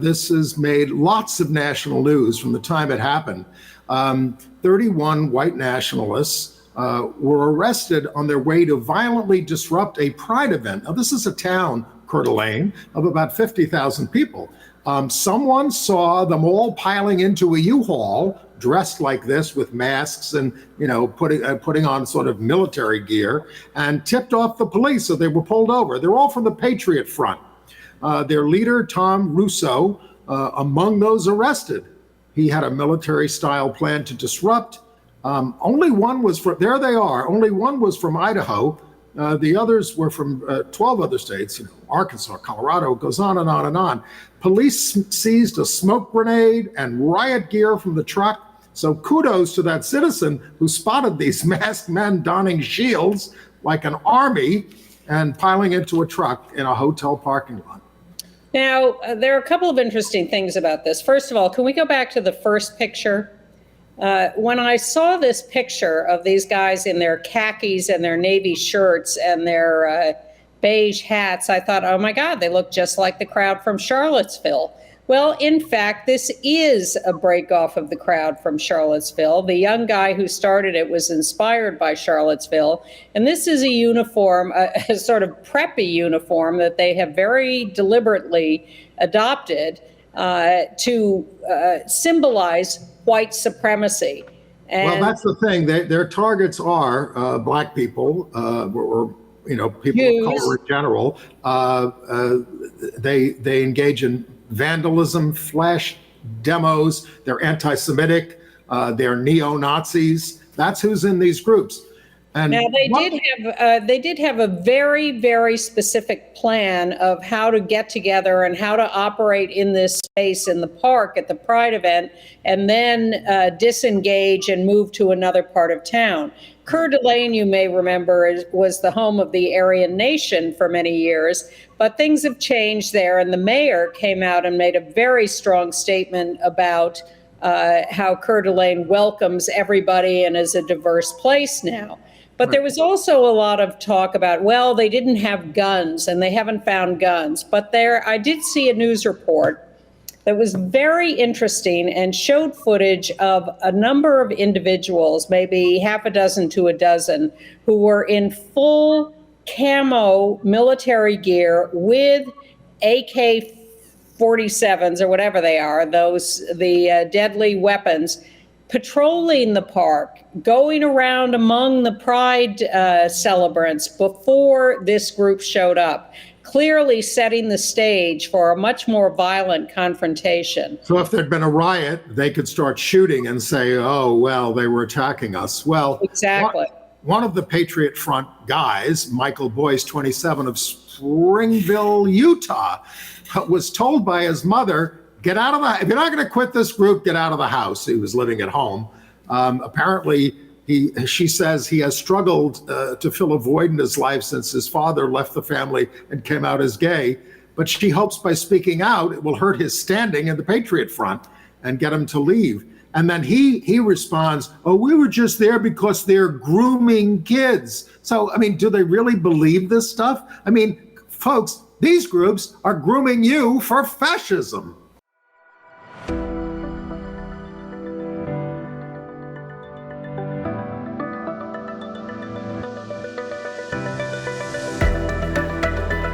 This has made lots of national news from the time it happened. 31 white nationalists were arrested on their way to violently disrupt a pride event. Now, this is a town, Coeur d'Alene, of about 50,000 people. Someone saw them all piling into a U-Haul, dressed like this with masks and, putting on sort of military gear, and tipped off the police, so they were pulled over. They're all from the Patriot Front. Their leader, Tom Russo, among those arrested. He had a military-style plan to disrupt. Only one was from, there they are, only one was from Idaho. The others were from 12 other states, Arkansas, Colorado, goes on and on and on. Police seized a smoke grenade and riot gear from the truck. So kudos to that citizen who spotted these masked men donning shields like an army and piling into a truck in a hotel parking lot. Now, there are a couple of interesting things about this. First of all, can we go back to the first picture? When I saw this picture of these guys in their khakis and their navy shirts and their beige hats, I thought, oh my God, they look just like the crowd from Charlottesville. Well, in fact, this is a break-off of the crowd from Charlottesville. The young guy who started it was inspired by Charlottesville. And this is a uniform, a sort of preppy uniform that they have very deliberately adopted to symbolize white supremacy. And well, that's the thing. Their targets are black people, or people Jews. of color in general. They engage in vandalism, flash demos. They're anti-Semitic. They're neo-Nazis. That's who's in these groups. And now they did have a very, very specific plan of how to get together and how to operate in this space in the park at the Pride event, and then disengage and move to another part of town. Coeur d'Alene, you may remember, was the home of the Aryan Nation for many years, but things have changed there, and the mayor came out and made a very strong statement about how Coeur d'Alene welcomes everybody and is a diverse place now. But there was also a lot of talk about, well, they didn't have guns and they haven't found guns. But I did see a news report that was very interesting and showed footage of a number of individuals, maybe half a dozen to a dozen, who were in full camo military gear with AK-47s or whatever they are, the deadly weapons, patrolling the park, going around among the Pride celebrants before this group showed up, clearly setting the stage for a much more violent confrontation. So if there'd been a riot, they could start shooting and say, oh, well, they were attacking us. Well, exactly. One of the Patriot Front guys, Michael Boyce, 27, of Springville, Utah, was told by his mother, get out of the, if you're not going to quit this group, get out of the house. He was living at home. Apparently, she says he has struggled to fill a void in his life since his father left the family and came out as gay. But she hopes by speaking out, it will hurt his standing in the Patriot Front and get him to leave. And then he responds, oh, we were just there because they're grooming kids. So, I mean, do they really believe this stuff? I mean, folks, these groups are grooming you for fascism.